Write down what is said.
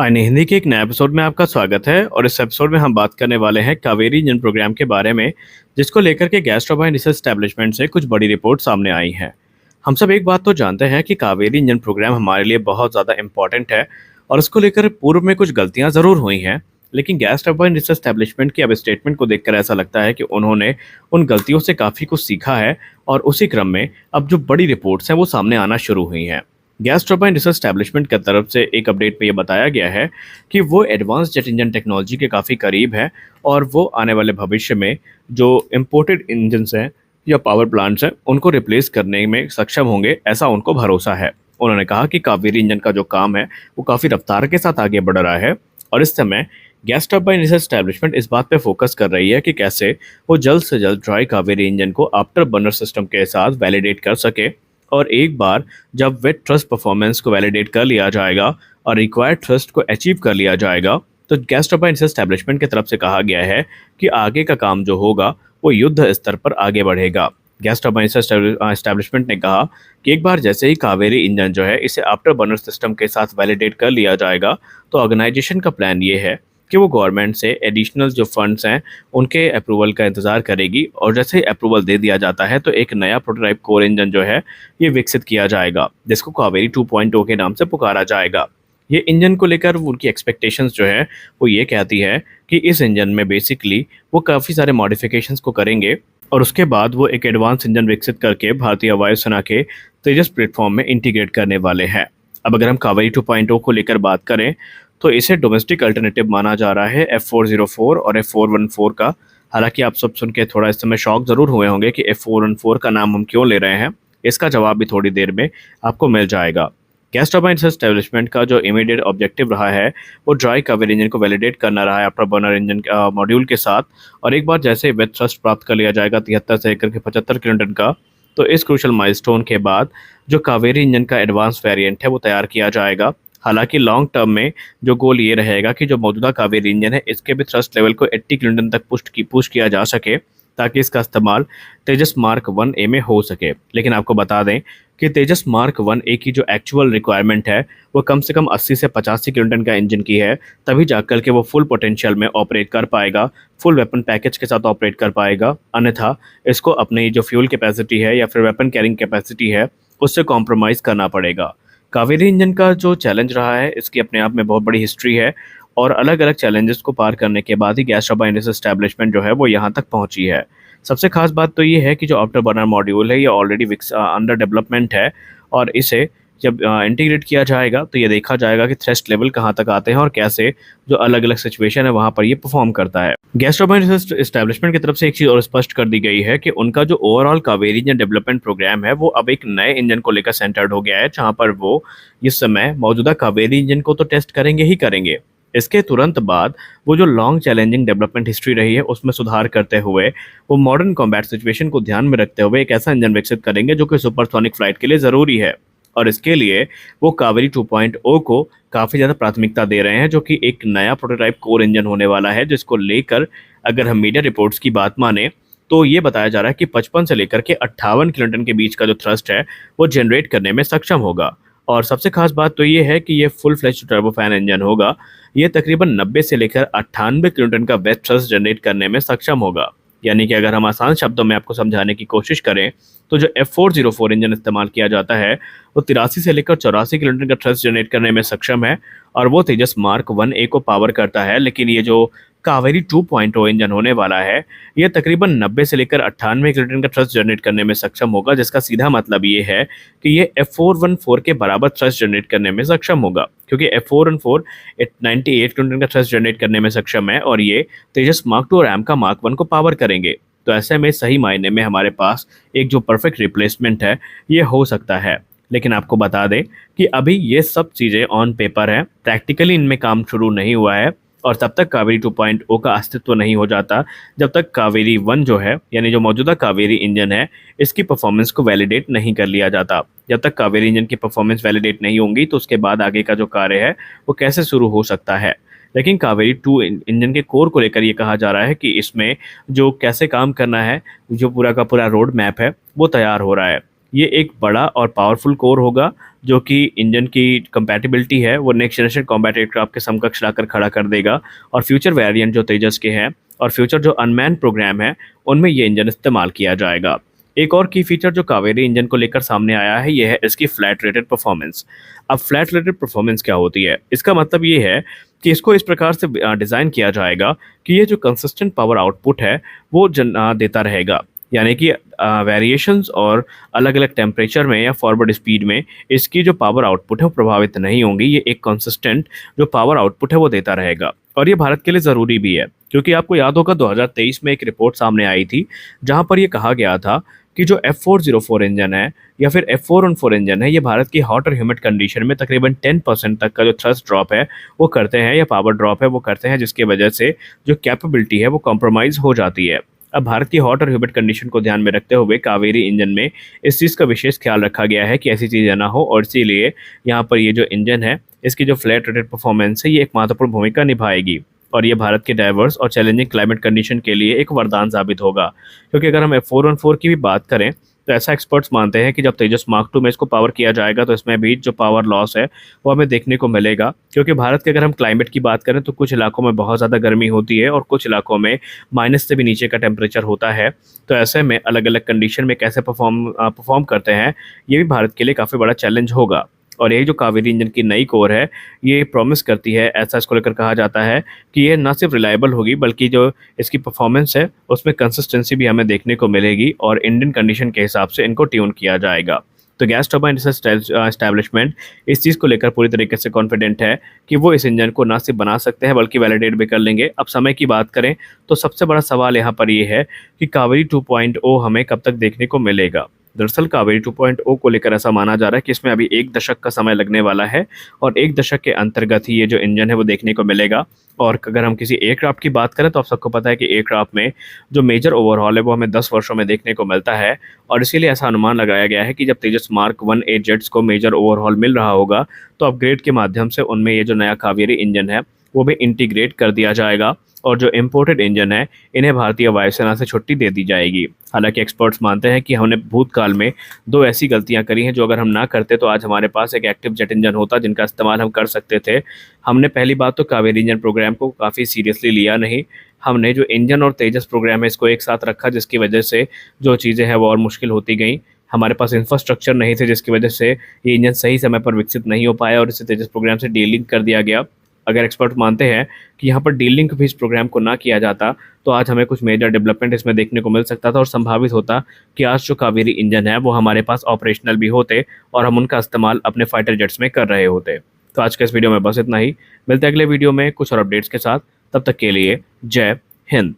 आईने हिंदी के एक नए एपिसोड में आपका स्वागत है और इस एपिसोड में हम बात करने वाले हैं कावेरी इंजन प्रोग्राम के बारे में, जिसको लेकर के गैस टरबाइन रिसर्च एस्टैब्लिशमेंट से कुछ बड़ी रिपोर्ट सामने आई हैं। हम सब एक बात तो जानते हैं कि कावेरी इंजन प्रोग्राम हमारे लिए बहुत ज़्यादा इंपॉर्टेंट है और इसको लेकर पूर्व में कुछ गलतियां ज़रूर हुई हैं, लेकिन गैस टरबाइन रिसर्च एस्टैब्लिशमेंट की अब स्टेटमेंट को देखकर ऐसा लगता है कि उन्होंने उन गलतियों से काफ़ी कुछ सीखा है और उसी क्रम में अब जो बड़ी रिपोर्ट्स हैं वो सामने आना शुरू हुई हैं। गैस टरबाइन रिसर्च एस्टैब्लिशमेंट की तरफ से एक अपडेट में ये बताया गया है कि वो एडवांस जेट इंजन टेक्नोलॉजी के काफ़ी करीब है और वो आने वाले भविष्य में जो इम्पोर्टेड इंजन्स हैं या पावर प्लांट्स हैं उनको रिप्लेस करने में सक्षम होंगे, ऐसा उनको भरोसा है। उन्होंने कहा कि कावेरी इंजन का जो काम है वो काफ़ी रफ्तार के साथ आगे बढ़ रहा है और इस समय गैस टरबाइन रिसर्च एस्टैब्लिशमेंट इस बात पे फोकस कर रही है कि कैसे वो जल्द से जल्द ड्राई कावेरी इंजन को आफ्टर बर्नर सिस्टम के साथ वैलिडेट कर सके और एक बार जब वेट थ्रस्ट परफॉर्मेंस को वैलिडेट कर लिया जाएगा और रिक्वायर्ड थ्रस्ट को अचीव कर लिया जाएगा, तो गैस टरबाइन एस्टैब्लिशमेंट की तरफ से कहा गया है कि आगे का काम जो होगा वो युद्ध स्तर पर आगे बढ़ेगा। गैस टरबाइन एस्टैब्लिशमेंट ने कहा कि एक बार जैसे ही कावेरी इंजन जो है इसे आफ्टर बर्नर सिस्टम के साथ वैलिडेट कर लिया जाएगा, तो ऑर्गेनाइजेशन का प्लान ये है कि वो गवर्नमेंट से एडिशनल जो फंड्स हैं उनके अप्रूवल का इंतज़ार करेगी और जैसे ही अप्रूवल दे दिया जाता है तो एक नया प्रोटोटाइप कोर इंजन जो है ये विकसित किया जाएगा, जिसको कावेरी 2.0 के नाम से पुकारा जाएगा। ये इंजन को लेकर उनकी एक्सपेक्टेशंस जो है वो ये कहती है कि इस इंजन में बेसिकली वो काफ़ी सारे मॉडिफिकेशंस को करेंगे और उसके बाद वो एक एडवांस इंजन विकसित करके भारतीय वायुसेना के तेजस प्लेटफॉर्म में इंटीग्रेट करने वाले हैं। अब अगर हम कावेरी 2.0 को लेकर बात करें तो इसे डोमेस्टिक अल्टरनेटिव माना जा रहा है F404 और F414 का। हालांकि आप सब सुन के थोड़ा इस समय शॉक ज़रूर हुए होंगे कि F414 का नाम हम क्यों ले रहे हैं, इसका जवाब भी थोड़ी देर में आपको मिल जाएगा। गैस टरबाइन एस्टैब्लिशमेंट का जो इमीडिएट ऑब्जेक्टिव रहा है वो ड्राई कावेरी इंजन को वैलिडेट करना रहा है आफ्टर बर्नर इंजन मॉड्यूल के साथ, और एक बार जैसे वेट थ्रस्ट प्राप्त कर लिया जाएगा 73 से लेकर के 75 किलोन्यूटन का, तो इस क्रूशल माइलस्टोन के बाद जो कावेरी इंजन का एडवांस वेरिएंट है वो तैयार किया जाएगा। हालांकि लॉन्ग टर्म में जो गोल ये रहेगा कि जो मौजूदा कावेरी इंजन है इसके भी थ्रस्ट लेवल को 80 किलोन्यूटन तक पुश किया जा सके ताकि इसका इस्तेमाल तेजस मार्क 1A में हो सके। लेकिन आपको बता दें कि तेजस मार्क 1A की जो एक्चुअल रिक्वायरमेंट है वो कम से कम 80 से 85 किलोन्यूटन का इंजन की है, तभी जाकर के वो फुल पोटेंशियल में ऑपरेट कर पाएगा, फुल वेपन पैकेज के साथ ऑपरेट कर पाएगा। अन्यथा इसको अपनी जो फ्यूल कैपेसिटी है या फिर वेपन कैरिंग कैपेसिटी है उससे कॉम्प्रोमाइज़ करना पड़ेगा। कावेरी इंजन का जो चैलेंज रहा है इसकी अपने आप में बहुत बड़ी हिस्ट्री है और अलग अलग चैलेंजेस को पार करने के बाद ही गैस टरबाइन रिसर्च एस्टैब्लिशमेंट जो है वो यहाँ तक पहुँची है। सबसे खास बात तो ये है कि जो आफ्टर बर्नर मॉड्यूल है ये ऑलरेडी अंडर डेवलपमेंट है और इसे जब इंटीग्रेट किया जाएगा तो ये देखा जाएगा कि थ्रस्ट लेवल कहाँ तक आते हैं और कैसे जो अलग अलग सिचुएशन है वहाँ पर ये परफॉर्म करता है। गैस टरबाइन रिसर्च एस्टैब्लिशमेंट की तरफ से एक चीज़ और स्पष्ट कर दी गई है कि उनका जो overall Kaveri engine development programme है वो अब एक नए इंजन को लेकर सेंटर्ड हो गया है, जहाँ पर वो इस समय मौजूदा कावेरी इंजन को तो टेस्ट करेंगे ही करेंगे, इसके तुरंत बाद वो जो लॉन्ग चैलेंजिंग डेवलपमेंट हिस्ट्री रही है उसमें सुधार करते हुए वो मॉडर्न कॉम्बैट सिचुएशन को ध्यान में रखते हुए एक ऐसा इंजन विकसित करेंगे जो कि सुपरसोनिक फ्लाइट के लिए ज़रूरी है। और इसके लिए वो कावेरी 2.0 को काफ़ी ज़्यादा प्राथमिकता दे रहे हैं, जो कि एक नया प्रोटोटाइप कोर इंजन होने वाला है, जिसको लेकर अगर हम मीडिया रिपोर्ट्स की बात माने तो ये बताया जा रहा है कि 55 से लेकर के 58 किलोन्यूटन के बीच का जो थ्रस्ट है वो जनरेट करने में सक्षम होगा। और सबसे खास बात तो ये है कि ये फुल फ्लैश टर्बोफैन इंजन होगा। ये तकरीबन 90 से लेकर 98 किलोन्यूटन का वेट थ्रस्ट जनरेट करने में सक्षम होगा। यानी कि अगर हम आसान शब्दों में आपको समझाने की कोशिश करें तो जो F404 इंजन इस्तेमाल किया जाता है वो 83 से लेकर 84 किलोमीटर का थ्रस्ट जनरेट करने में सक्षम है और वो तेजस मार्क 1A को पावर करता है। लेकिन ये जो कावेरी 2.0 इंजन होने वाला है ये तकरीबन 90 से लेकर 98 किलोमीटर का थ्रस्ट जनरेट करने में सक्षम होगा, जिसका सीधा मतलब ये है कि ये F414 के बराबर थ्रस्ट जनरेट करने में सक्षम होगा, क्योंकि F414 98 किलोमीटर का थ्रस्ट जनरेट करने में सक्षम है और ये तेजस मार्क 2 और एमका मार्क 1 को पावर करेंगे। तो ऐसे में सही मायने में हमारे पास एक जो परफेक्ट रिप्लेसमेंट है ये हो सकता है। लेकिन आपको बता दें कि अभी ये सब चीज़ें ऑन पेपर हैं, प्रैक्टिकली इनमें काम शुरू नहीं हुआ है और तब तक कावेरी 2.0 का अस्तित्व नहीं हो जाता जब तक कावेरी 1 जो है यानी जो मौजूदा कावेरी इंजन है इसकी परफॉर्मेंस को वैलिडेट नहीं कर लिया जाता। जब तक कावेरी इंजन की परफॉर्मेंस वैलिडेट नहीं होंगी तो उसके बाद आगे का जो कार्य है वो कैसे शुरू हो सकता है। लेकिन कावेरी 2 इंजन के कोर को लेकर ये कहा जा रहा है कि इसमें जो कैसे काम करना है, जो पूरा का पूरा रोड मैप है वो तैयार हो रहा है। ये एक बड़ा और पावरफुल कोर होगा जो कि इंजन की कंपैटिबिलिटी है वो नेक्स्ट जनरेशन कॉम्बैट एयरक्राफ्ट के समकक्ष लाकर खड़ा कर देगा। और फ्यूचर वेरिएंट जो तेजस के हैं और फ्यूचर जो अनमैन प्रोग्राम है उनमें ये इंजन इस्तेमाल किया जाएगा। एक और की फीचर जो कावेरी इंजन को लेकर सामने आया है ये है इसकी फ्लैट रेटेड परफॉर्मेंस। अब फ्लैट रेटेड परफॉर्मेंस क्या होती है? इसका मतलब ये है कि इसको इस प्रकार से डिज़ाइन किया जाएगा कि ये जो कंसिस्टेंट पावर आउटपुट है वो देता रहेगा। यानी कि वेरिएशंस और अलग अलग टेम्परेचर में या फॉरवर्ड स्पीड में इसकी जो पावर आउटपुट है वो प्रभावित नहीं होंगी। ये एक कंसिस्टेंट जो पावर आउटपुट है वो देता रहेगा और ये भारत के लिए ज़रूरी भी है, क्योंकि आपको याद होगा 2023 में एक रिपोर्ट सामने आई थी जहां पर ये कहा गया था कि जो F404 इंजन है या फिर F414 इंजन है ये भारत की हॉट और ह्यूमिड कंडीशन में तकरीबन 10% तक का जो थ्रस्ट ड्रॉप है वो करते हैं या पावर ड्रॉप है वो करते हैं, जिसकी वजह से जो कैपेबिलिटी है वो कॉम्प्रोमाइज़ हो जाती है। अब भारत की हॉट और ह्यूमिड कंडीशन को ध्यान में रखते हुए कावेरी इंजन में इस चीज़ का विशेष ख्याल रखा गया है कि ऐसी चीज़ें ना हो, और इसीलिए यहाँ पर ये जो इंजन है इसकी जो फ्लैट रेटेड परफॉर्मेंस है ये एक महत्वपूर्ण भूमिका निभाएगी और ये भारत के डाइवर्स और चैलेंजिंग क्लाइमेट कंडीशन के लिए एक वरदान साबित होगा। क्योंकि अगर हम F414 की भी बात करें तो ऐसा एक्सपर्ट्स मानते हैं कि जब तेजस मार्क 2 में इसको पावर किया जाएगा तो इसमें भी जो पावर लॉस है वो हमें देखने को मिलेगा। क्योंकि भारत के अगर हम क्लाइमेट की बात करें तो कुछ इलाकों में बहुत ज़्यादा गर्मी होती है और कुछ इलाकों में माइनस से भी नीचे का टेम्परेचर होता है। तो ऐसे में अलग अलग कंडीशन में कैसे परफॉर्म करते हैं ये भी भारत के लिए काफ़ी बड़ा चैलेंज होगा। और ये जो कावेरी इंजन की नई कोर है ये प्रॉमिस करती है, ऐसा इसको लेकर कहा जाता है कि ये ना सिर्फ रिलायबल होगी बल्कि जो इसकी परफॉर्मेंस है उसमें कंसिस्टेंसी भी हमें देखने को मिलेगी और इंडियन कंडीशन के हिसाब से इनको ट्यून किया जाएगा। तो गैस टर्बाइन रिसर्च एस्टैब्लिशमेंट इस चीज़ को लेकर पूरी तरीके से कॉन्फिडेंट है कि वो इस इंजन को ना सिर्फ बना सकते हैं बल्कि वैलिडेट भी कर लेंगे। अब समय की बात करें तो सबसे बड़ा सवाल यहाँ पर ये है कि कावेरी 2.0 हमें कब तक देखने को मिलेगा। दरअसल कावेरी 2.0 को लेकर ऐसा माना जा रहा है कि इसमें अभी 1 दशक का समय लगने वाला है और 1 दशक के अंतर्गत ही ये जो इंजन है वो देखने को मिलेगा। और अगर हम किसी एयरक्राफ्ट की बात करें तो आप सबको पता है कि एयरक्राफ्ट में जो मेजर ओवरहॉल है वो हमें 10 वर्षों में देखने को मिलता है और इसीलिए ऐसा अनुमान लगाया गया है कि जब तेजस मार्क 1A जेट्स को मेजर ओवरहॉल मिल रहा होगा तो अपग्रेड के माध्यम से उनमें ये जो नया कावेरी इंजन है वो भी इंटीग्रेट कर दिया जाएगा और जो इम्पोर्टेड इंजन है इन्हें भारतीय वायुसेना से छुट्टी दे दी जाएगी। हालांकि एक्सपर्ट्स मानते हैं कि हमने भूतकाल में 2 ऐसी गलतियां करी हैं जो अगर हम ना करते तो आज हमारे पास एक एक्टिव जेट इंजन होता जिनका इस्तेमाल हम कर सकते थे। हमने पहली बात तो कावेरी इंजन प्रोग्राम को काफ़ी सीरियसली लिया नहीं, हमने जो इंजन और तेजस प्रोग्राम है इसको एक साथ रखा जिसकी वजह से जो चीज़ें हैं वो और मुश्किल होती गई। हमारे पास इंफ्रास्ट्रक्चर नहीं थे जिसकी वजह से ये इंजन सही समय पर विकसित नहीं हो पाया और इसे तेजस प्रोग्राम से डीलिंक कर दिया गया। अगर एक्सपर्ट मानते हैं कि यहाँ पर डीलिंक भी इस प्रोग्राम को ना किया जाता तो आज हमें कुछ मेजर डेवलपमेंट इसमें देखने को मिल सकता था और संभावित होता कि आज जो कावेरी इंजन है वो हमारे पास ऑपरेशनल भी होते और हम उनका इस्तेमाल अपने फाइटर जेट्स में कर रहे होते। तो आज के इस वीडियो में बस इतना ही, मिलते हैं अगले वीडियो में कुछ और अपडेट्स के साथ। तब तक के लिए जय हिंद।